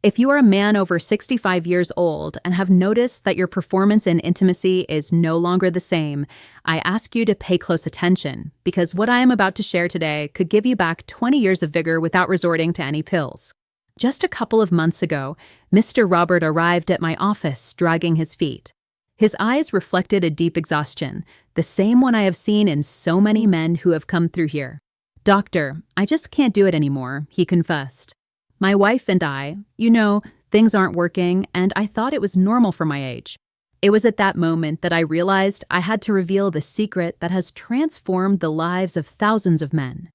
If you are a man over 65 years old and have noticed that your performance in intimacy is no longer the same, I ask you to pay close attention, because what I am about to share today could give you back 20 years of vigor without resorting to any pills. Just a couple of months ago, Mr. Robert arrived at my office dragging his feet. His eyes reflected a deep exhaustion, the same one I have seen in so many men who have come through here. "Doctor, I just can't do it anymore," he confessed. "My wife and I, things aren't working, and I thought it was normal for my age." It was at that moment that I realized I had to reveal the secret that has transformed the lives of thousands of men.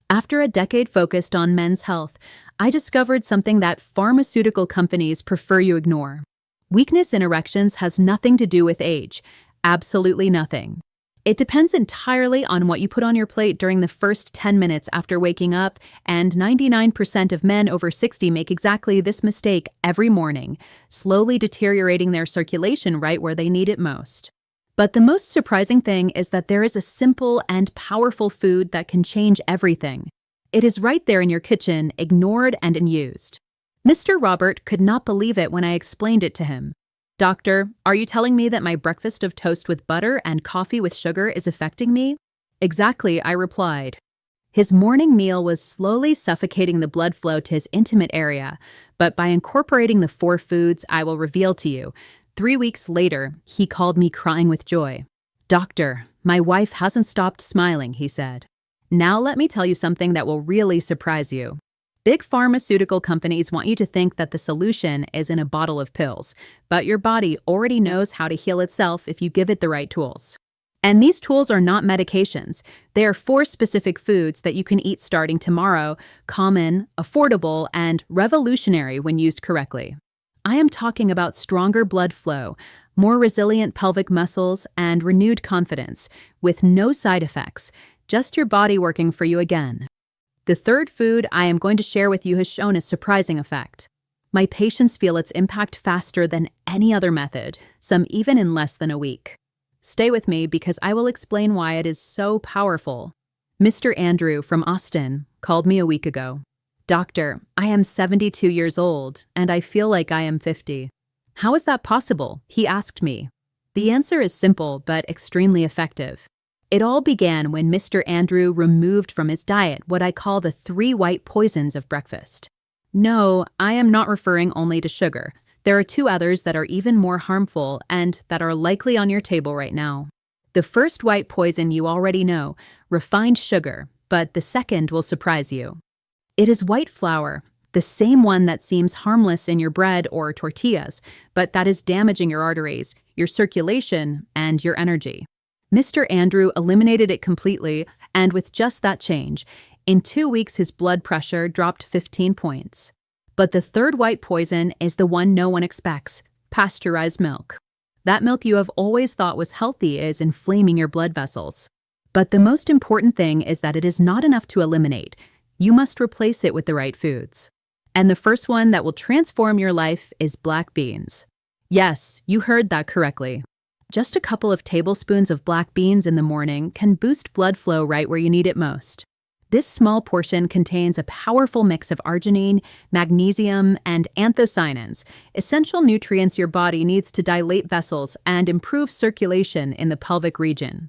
After a decade focused on men's health, I discovered something that pharmaceutical companies prefer you ignore. Weakness in erections has nothing to do with age, absolutely nothing. It depends entirely on what you put on your plate during the first 10 minutes after waking up, and 99% of men over 60 make exactly this mistake every morning, slowly deteriorating their circulation right where they need it most. But the most surprising thing is that there is a simple and powerful food that can change everything. It is right there in your kitchen, ignored and unused. Mr. Robert could not believe it when I explained it to him. "Doctor, are you telling me that my breakfast of toast with butter and coffee with sugar is affecting me?" "Exactly," I replied. His morning meal was slowly suffocating the blood flow to his intimate area, but by incorporating the 4 foods I will reveal to you, 3 weeks later, he called me crying with joy. "Doctor, my wife hasn't stopped smiling," he said. "Now let me tell you something that will really surprise you. Big pharmaceutical companies want you to think that the solution is in a bottle of pills, but your body already knows how to heal itself if you give it the right tools. And these tools are not medications. They are 4 specific foods that you can eat starting tomorrow, common, affordable, and revolutionary when used correctly. I am talking about stronger blood flow, more resilient pelvic muscles, and renewed confidence, with no side effects, just your body working for you again. The 3rd food I am going to share with you has shown a surprising effect. My patients feel its impact faster than any other method, some even in less than a week. Stay with me because I will explain why it is so powerful. Mr. Andrew from Austin called me a week ago. "Doctor, I am 72 years old, and I feel like I am 50. "How is that possible?" he asked me. The answer is simple but extremely effective. It all began when Mr. Andrew removed from his diet what I call the 3 white poisons of breakfast. No, I am not referring only to sugar. There are 2 others that are even more harmful and that are likely on your table right now. The first white poison you already know, refined sugar, but the second will surprise you. It is white flour, the same one that seems harmless in your bread or tortillas, but that is damaging your arteries, your circulation, and your energy. Mr. Andrew eliminated it completely, and with just that change, in 2 weeks his blood pressure dropped 15 points. But the 3rd white poison is the one no one expects: pasteurized milk. That milk you have always thought was healthy is inflaming your blood vessels. But the most important thing is that it is not enough to eliminate. You must replace it with the right foods. And the first one that will transform your life is black beans. Yes, you heard that correctly. Just a couple of tablespoons of black beans in the morning can boost blood flow right where you need it most. This small portion contains a powerful mix of arginine, magnesium, and anthocyanins, essential nutrients your body needs to dilate vessels and improve circulation in the pelvic region.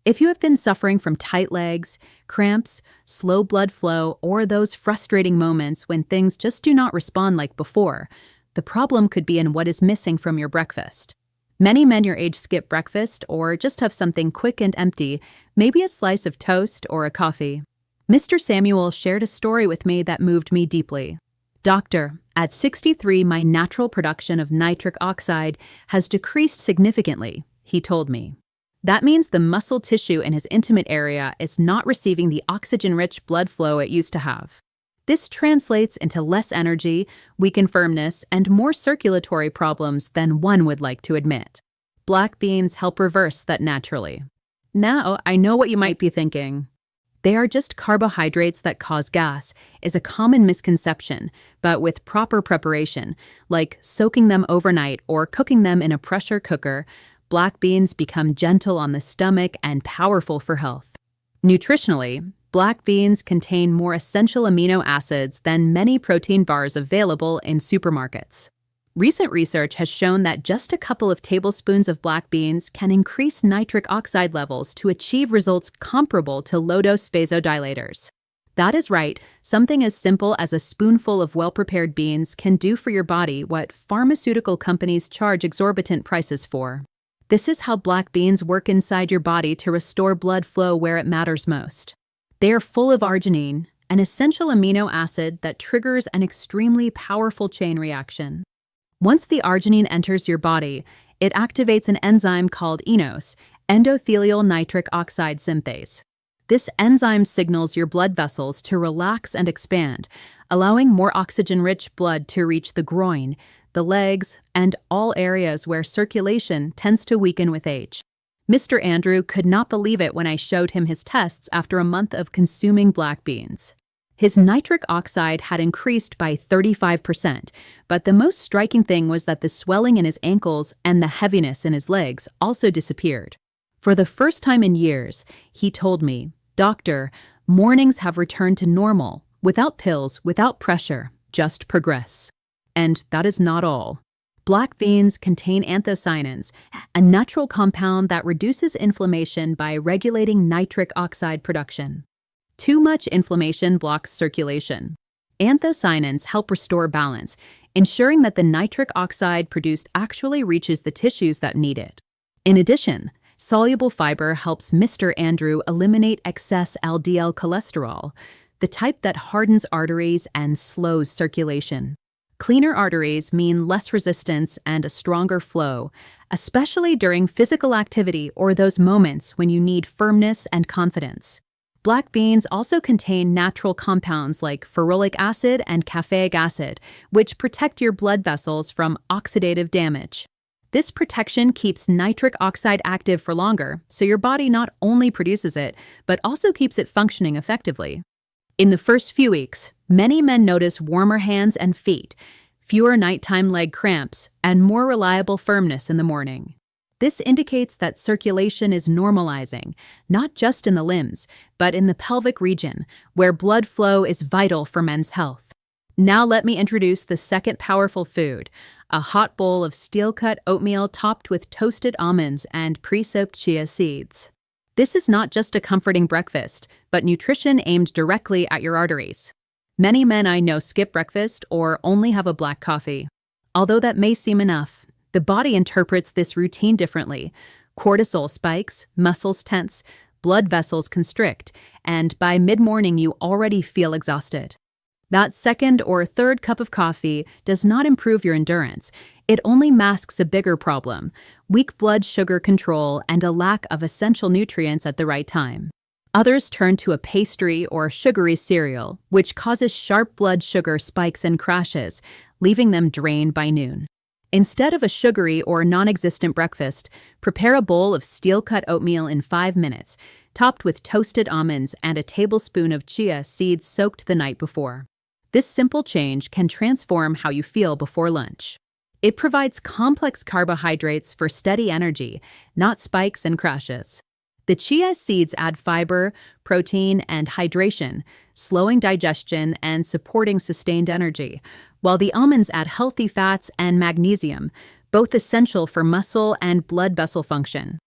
If you have been suffering from tight legs, cramps, slow blood flow, or those frustrating moments when things just do not respond like before, the problem could be in what is missing from your breakfast. Many men your age skip breakfast or just have something quick and empty, maybe a slice of toast or a coffee. Mr. Samuel shared a story with me that moved me deeply. "Doctor, at 63, my natural production of nitric oxide has decreased significantly," he told me. That means the muscle tissue in his intimate area is not receiving the oxygen-rich blood flow it used to have. This translates into less energy, weakened firmness, and more circulatory problems than one would like to admit. Black beans help reverse that naturally. Now, I know what you might be thinking. They are just carbohydrates that cause gas is a common misconception, but with proper preparation, like soaking them overnight or cooking them in a pressure cooker, black beans become gentle on the stomach and powerful for health. Nutritionally, black beans contain more essential amino acids than many protein bars available in supermarkets. Recent research has shown that just a couple of tablespoons of black beans can increase nitric oxide levels to achieve results comparable to low-dose vasodilators. That is right, something as simple as a spoonful of well-prepared beans can do for your body what pharmaceutical companies charge exorbitant prices for. This is how black beans work inside your body to restore blood flow where it matters most. They are full of arginine, an essential amino acid that triggers an extremely powerful chain reaction. Once the arginine enters your body, it activates an enzyme called eNOS, endothelial nitric oxide synthase. This enzyme signals your blood vessels to relax and expand, allowing more oxygen-rich blood to reach the groin, the legs, and all areas where circulation tends to weaken with age. Mr. Andrew could not believe it when I showed him his tests after a month of consuming black beans. His nitric oxide had increased by 35%, but the most striking thing was that the swelling in his ankles and the heaviness in his legs also disappeared. For the first time in years, he told me, "Doctor, mornings have returned to normal, without pills, without pressure, just progress." And that is not all. Black beans contain anthocyanins, a natural compound that reduces inflammation by regulating nitric oxide production. Too much inflammation blocks circulation. Anthocyanins help restore balance, ensuring that the nitric oxide produced actually reaches the tissues that need it. In addition, soluble fiber helps Mr. Andrew eliminate excess LDL cholesterol, the type that hardens arteries and slows circulation. Cleaner arteries mean less resistance and a stronger flow, especially during physical activity or those moments when you need firmness and confidence. Black beans also contain natural compounds like ferulic acid and caffeic acid, which protect your blood vessels from oxidative damage. This protection keeps nitric oxide active for longer, so your body not only produces it, but also keeps it functioning effectively. In the first few weeks, many men notice warmer hands and feet, fewer nighttime leg cramps, and more reliable firmness in the morning. This indicates that circulation is normalizing, not just in the limbs, but in the pelvic region, where blood flow is vital for men's health. Now let me introduce the second powerful food, a hot bowl of steel-cut oatmeal topped with toasted almonds and pre-soaked chia seeds. This is not just a comforting breakfast, but nutrition aimed directly at your arteries. Many men I know skip breakfast or only have a black coffee. Although that may seem enough, the body interprets this routine differently. Cortisol spikes, muscles tense, blood vessels constrict, and by mid-morning you already feel exhausted. That second or third cup of coffee does not improve your endurance. It only masks a bigger problem: weak blood sugar control and a lack of essential nutrients at the right time. Others turn to a pastry or sugary cereal, which causes sharp blood sugar spikes and crashes, leaving them drained by noon. Instead of a sugary or non-existent breakfast, prepare a bowl of steel-cut oatmeal in 5 minutes, topped with toasted almonds and a tablespoon of chia seeds soaked the night before. This simple change can transform how you feel before lunch. It provides complex carbohydrates for steady energy, not spikes and crashes. The chia seeds add fiber, protein, and hydration, slowing digestion and supporting sustained energy, while the almonds add healthy fats and magnesium, both essential for muscle and blood vessel function.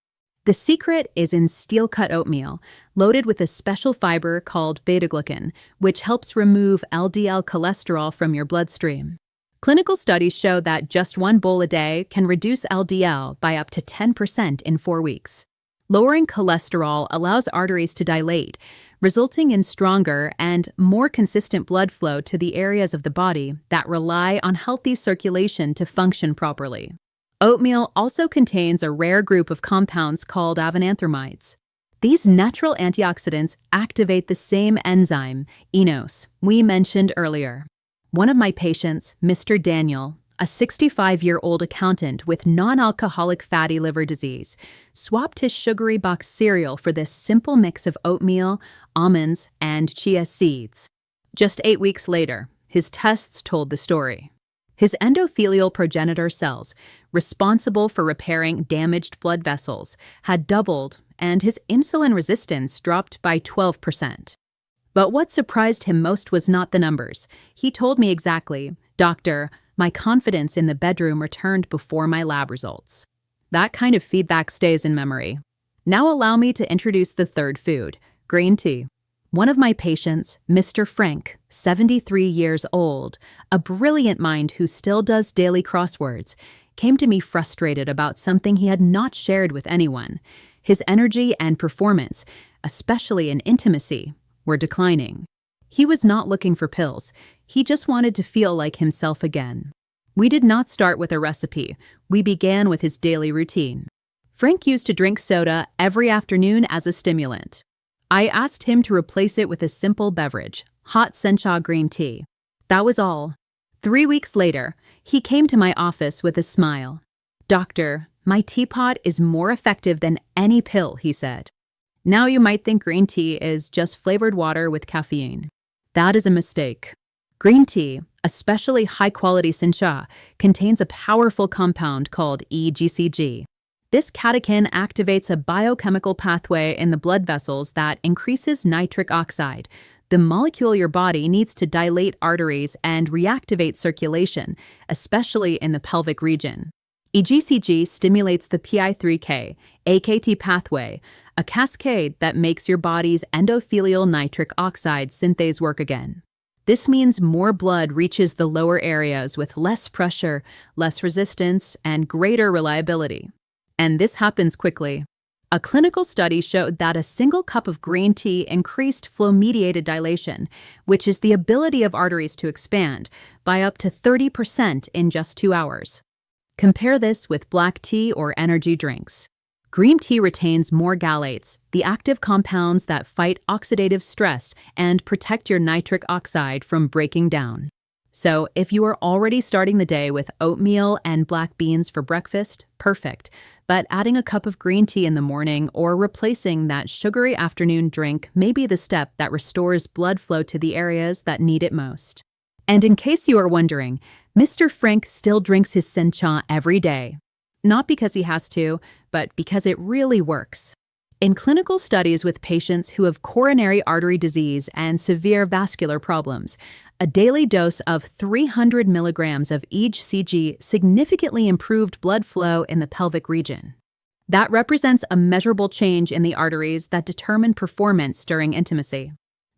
The secret is in steel-cut oatmeal, loaded with a special fiber called beta-glucan, which helps remove LDL cholesterol from your bloodstream. Clinical studies show that just one bowl a day can reduce LDL by up to 10% in 4 weeks. Lowering cholesterol allows arteries to dilate, resulting in stronger and more consistent blood flow to the areas of the body that rely on healthy circulation to function properly. Oatmeal also contains a rare group of compounds called avenanthramides. These natural antioxidants activate the same enzyme, eNOS, we mentioned earlier. One of my patients, Mr. Daniel, a 65-year-old accountant with non-alcoholic fatty liver disease, swapped his sugary box cereal for this simple mix of oatmeal, almonds, and chia seeds. Just 8 weeks later, his tests told the story. His endothelial progenitor cells, responsible for repairing damaged blood vessels, had doubled, and his insulin resistance dropped by 12%. But what surprised him most was not the numbers. He told me exactly, "Doctor, my confidence in the bedroom returned before my lab results." That kind of feedback stays in memory. Now allow me to introduce the third food, green tea. One of my patients, Mr. Frank, 73 years old, a brilliant mind who still does daily crosswords, came to me frustrated about something he had not shared with anyone. His energy and performance, especially in intimacy, were declining. He was not looking for pills. He just wanted to feel like himself again. We did not start with a recipe. We began with his daily routine. Frank used to drink soda every afternoon as a stimulant. I asked him to replace it with a simple beverage, hot sencha green tea. That was all. 3 weeks later, he came to my office with a smile. "Doctor, my teapot is more effective than any pill," he said. Now you might think green tea is just flavored water with caffeine. That is a mistake. Green tea, especially high-quality sencha, contains a powerful compound called EGCG. This catechin activates a biochemical pathway in the blood vessels that increases nitric oxide, the molecule your body needs to dilate arteries and reactivate circulation, especially in the pelvic region. EGCG stimulates the PI3K, AKT pathway, a cascade that makes your body's endothelial nitric oxide synthase work again. This means more blood reaches the lower areas with less pressure, less resistance, and greater reliability. And this happens quickly. A clinical study showed that a single cup of green tea increased flow-mediated dilation, which is the ability of arteries to expand, by up to 30% in just 2 hours. Compare this with black tea or energy drinks. Green tea retains more galates, the active compounds that fight oxidative stress and protect your nitric oxide from breaking down. So, if you are already starting the day with oatmeal and black beans for breakfast, perfect. But adding a cup of green tea in the morning or replacing that sugary afternoon drink may be the step that restores blood flow to the areas that need it most. And in case you are wondering, Mr. Frank still drinks his sencha every day. Not because he has to, but because it really works. In clinical studies with patients who have coronary artery disease and severe vascular problems, a daily dose of 300 milligrams of EGCG significantly improved blood flow in the pelvic region. That represents a measurable change in the arteries that determine performance during intimacy.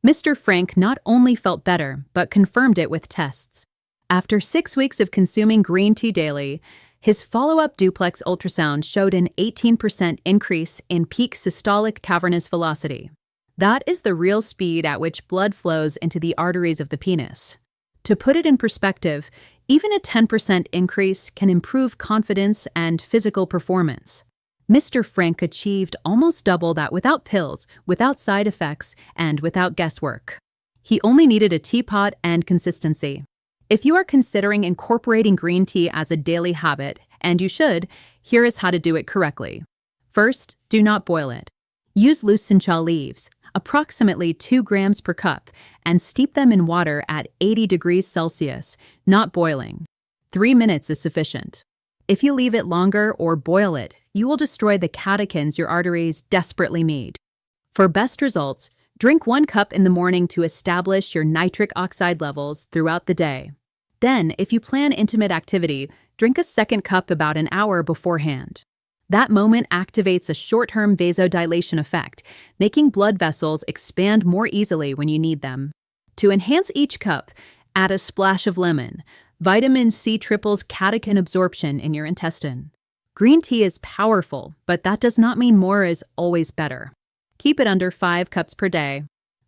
Mr. Frank not only felt better, but confirmed it with tests. After 6 weeks of consuming green tea daily, his follow-up duplex ultrasound showed an 18% increase in peak systolic cavernous velocity. That is the real speed at which blood flows into the arteries of the penis. To put it in perspective, even a 10% increase can improve confidence and physical performance. Mr. Frank achieved almost double that without pills, without side effects, and without guesswork. He only needed a teapot and consistency. If you are considering incorporating green tea as a daily habit, and you should, here is how to do it correctly. First, do not boil it. Use loose sencha leaves, approximately 2 grams per cup, and steep them in water at 80 degrees Celsius, not boiling. 3 minutes is sufficient. If you leave it longer or boil it, you will destroy the catechins your arteries desperately need. For best results, drink 1 cup in the morning to establish your nitric oxide levels throughout the day. Then, if you plan intimate activity, drink a second cup about an hour beforehand. That moment activates a short-term vasodilation effect, making blood vessels expand more easily when you need them. To enhance each cup, add a splash of lemon. Vitamin C triples catechin absorption in your intestine. Green tea is powerful, but that does not mean more is always better. Keep it under 5 cups per day.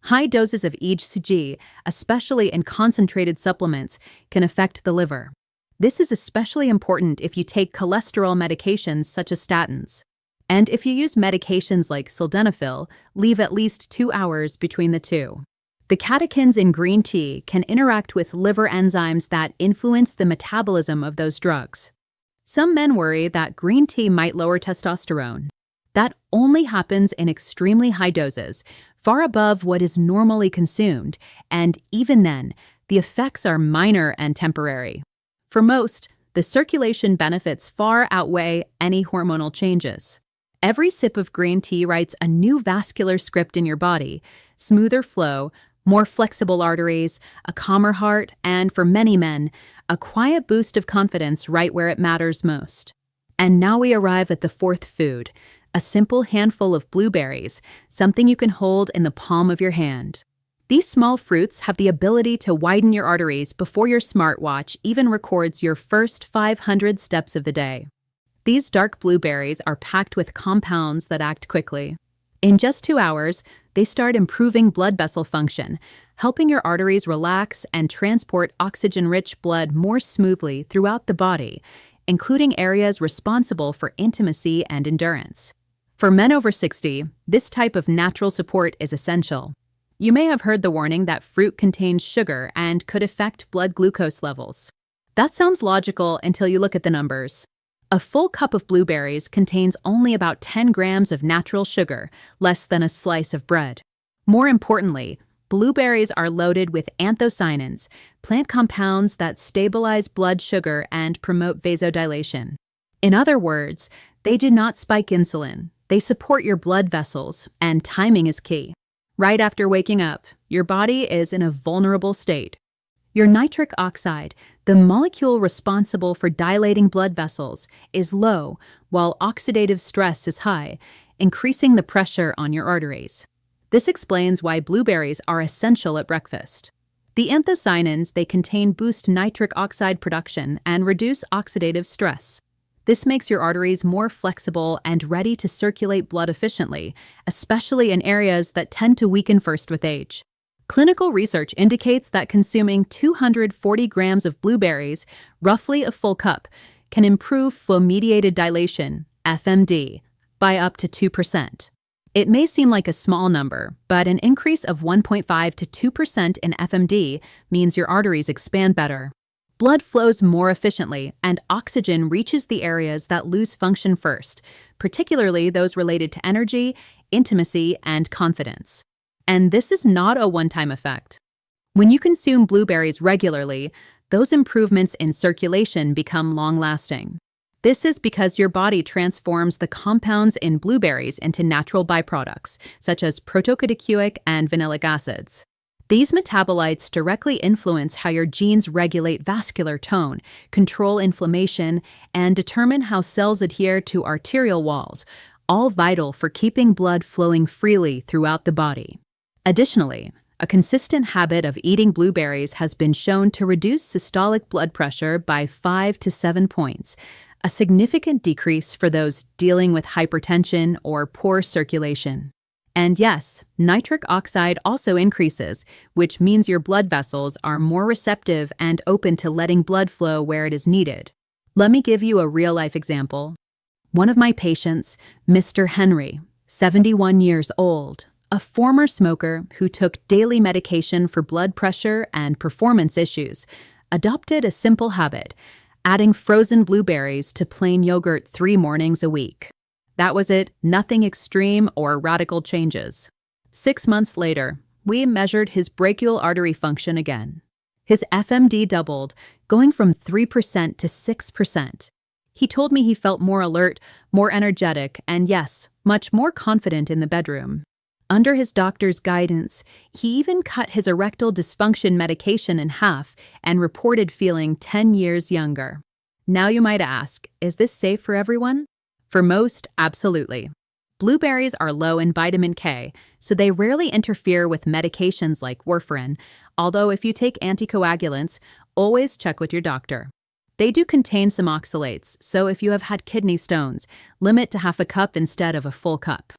High doses of EGCG, especially in concentrated supplements, can affect the liver. This is especially important if you take cholesterol medications such as statins. And if you use medications like sildenafil, leave at least 2 hours between the two. The catechins in green tea can interact with liver enzymes that influence the metabolism of those drugs. Some men worry that green tea might lower testosterone. That only happens in extremely high doses, far above what is normally consumed, and even then, the effects are minor and temporary. For most, the circulation benefits far outweigh any hormonal changes. Every sip of green tea writes a new vascular script in your body, smoother flow, more flexible arteries, a calmer heart, and for many men, a quiet boost of confidence right where it matters most. And now we arrive at the fourth food, a simple handful of blueberries, something you can hold in the palm of your hand. These small fruits have the ability to widen your arteries before your smartwatch even records your first 500 steps of the day. These dark blueberries are packed with compounds that act quickly. In just 2 hours, they start improving blood vessel function, helping your arteries relax and transport oxygen-rich blood more smoothly throughout the body, including areas responsible for intimacy and endurance. For men over 60, this type of natural support is essential. You may have heard the warning that fruit contains sugar and could affect blood glucose levels. That sounds logical until you look at the numbers. A full cup of blueberries contains only about 10 grams of natural sugar, less than a slice of bread. More importantly, blueberries are loaded with anthocyanins, plant compounds that stabilize blood sugar and promote vasodilation. In other words, they do not spike insulin. They support your blood vessels, and timing is key. Right after waking up, your body is in a vulnerable state. Your nitric oxide, the molecule responsible for dilating blood vessels, is low, while oxidative stress is high, increasing the pressure on your arteries. This explains why blueberries are essential at breakfast. The anthocyanins they contain boost nitric oxide production and reduce oxidative stress. This makes your arteries more flexible and ready to circulate blood efficiently, especially in areas that tend to weaken first with age. Clinical research indicates that consuming 240 grams of blueberries, roughly a full cup, can improve flow-mediated dilation, FMD, by up to 2%. It may seem like a small number, but an increase of 1.5 to 2% in FMD means your arteries expand better. Blood flows more efficiently, and oxygen reaches the areas that lose function first, particularly those related to energy, intimacy, and confidence. And this is not a one-time effect. When you consume blueberries regularly, those improvements in circulation become long-lasting. This is because your body transforms the compounds in blueberries into natural byproducts, such as protocatechuic and vanillic acids. These metabolites directly influence how your genes regulate vascular tone, control inflammation, and determine how cells adhere to arterial walls, all vital for keeping blood flowing freely throughout the body. Additionally, a consistent habit of eating blueberries has been shown to reduce systolic blood pressure by 5 to 7 points, a significant decrease for those dealing with hypertension or poor circulation. And yes, nitric oxide also increases, which means your blood vessels are more receptive and open to letting blood flow where it is needed. Let me give you a real-life example. One of my patients, Mr. Henry, 71 years old, a former smoker who took daily medication for blood pressure and performance issues, adopted a simple habit, adding frozen blueberries to plain yogurt 3 mornings a week. That was it, nothing extreme or radical changes. 6 months later, we measured his brachial artery function again. His FMD doubled, going from 3% to 6%. He told me he felt more alert, more energetic, and yes, much more confident in the bedroom. Under his doctor's guidance, he even cut his erectile dysfunction medication in half and reported feeling 10 years younger. Now you might ask, is this safe for everyone? For most, absolutely. Blueberries are low in vitamin K, so they rarely interfere with medications like warfarin, although if you take anticoagulants, always check with your doctor. They do contain some oxalates, so if you have had kidney stones, limit to half a cup instead of a full cup.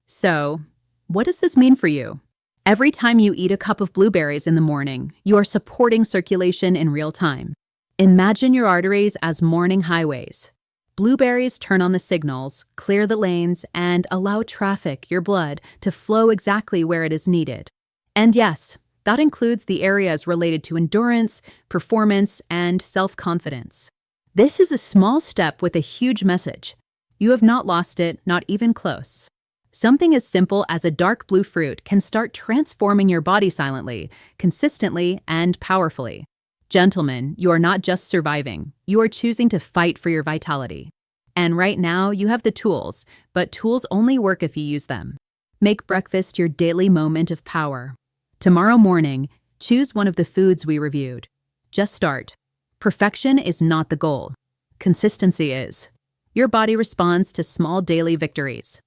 So, what does this mean for you? Every time you eat a cup of blueberries in the morning, you are supporting circulation in real time. Imagine your arteries as morning highways. Blueberries turn on the signals, clear the lanes, and allow traffic, your blood, to flow exactly where it is needed. And yes, that includes the areas related to endurance, performance, and self-confidence. This is a small step with a huge message. You have not lost it, not even close. Something as simple as a dark blue fruit can start transforming your body silently, consistently, and powerfully. Gentlemen, you are not just surviving, you are choosing to fight for your vitality. And right now, you have the tools, but tools only work if you use them. Make breakfast your daily moment of power. Tomorrow morning, choose one of the foods we reviewed. Just start. Perfection is not the goal. Consistency is. Your body responds to small daily victories.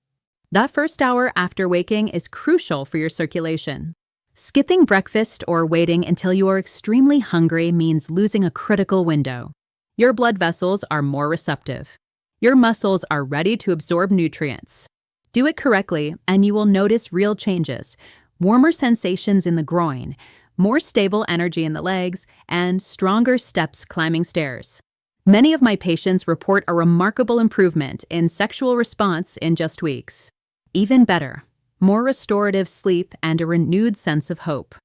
That first hour after waking is crucial for your circulation. Skipping breakfast or waiting until you are extremely hungry means losing a critical window. Your blood vessels are more receptive. Your muscles are ready to absorb nutrients. Do it correctly, and you will notice real changes: warmer sensations in the groin, more stable energy in the legs, and stronger steps climbing stairs. Many of my patients report a remarkable improvement in sexual response in just weeks. Even better, more restorative sleep and a renewed sense of hope.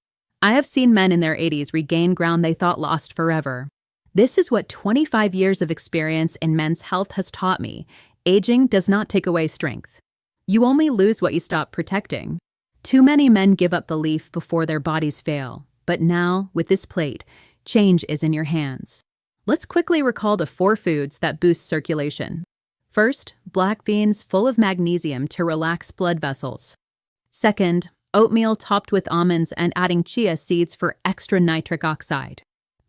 I have seen men in their 80s regain ground they thought lost forever. This is what 25 years of experience in men's health has taught me. Aging does not take away strength. You only lose what you stop protecting. Too many men give up belief before their bodies fail. But now, with this plate, change is in your hands. Let's quickly recall the 4 foods that boost circulation. First, black beans full of magnesium to relax blood vessels. Second, oatmeal topped with almonds and adding chia seeds for extra nitric oxide.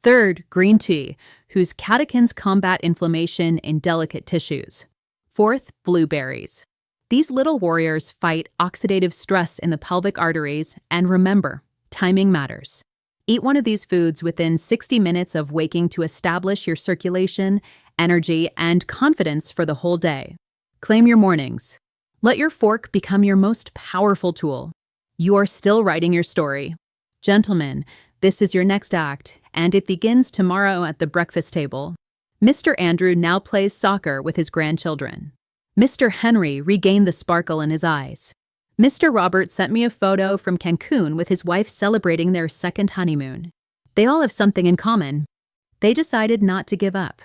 Third, green tea, whose catechins combat inflammation in delicate tissues. Fourth, blueberries. These little warriors fight oxidative stress in the pelvic arteries, and remember, timing matters. Eat one of these foods within 60 minutes of waking to establish your circulation, energy, and confidence for the whole day. Claim your mornings. Let your fork become your most powerful tool. You are still writing your story. Gentlemen, this is your next act, and it begins tomorrow at the breakfast table. Mr. Andrew now plays soccer with his grandchildren. Mr. Henry regained the sparkle in his eyes. Mr. Robert sent me a photo from Cancun with his wife celebrating their second honeymoon. They all have something in common. They decided not to give up.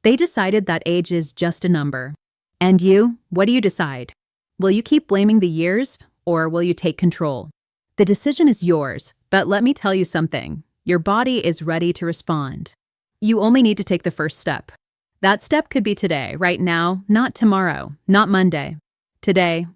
They decided that age is just a number. And you, what do you decide? Will you keep blaming the years, or will you take control? The decision is yours, but let me tell you something. Your body is ready to respond. You only need to take the first step. That step could be today, right now, not tomorrow, not Monday. Today,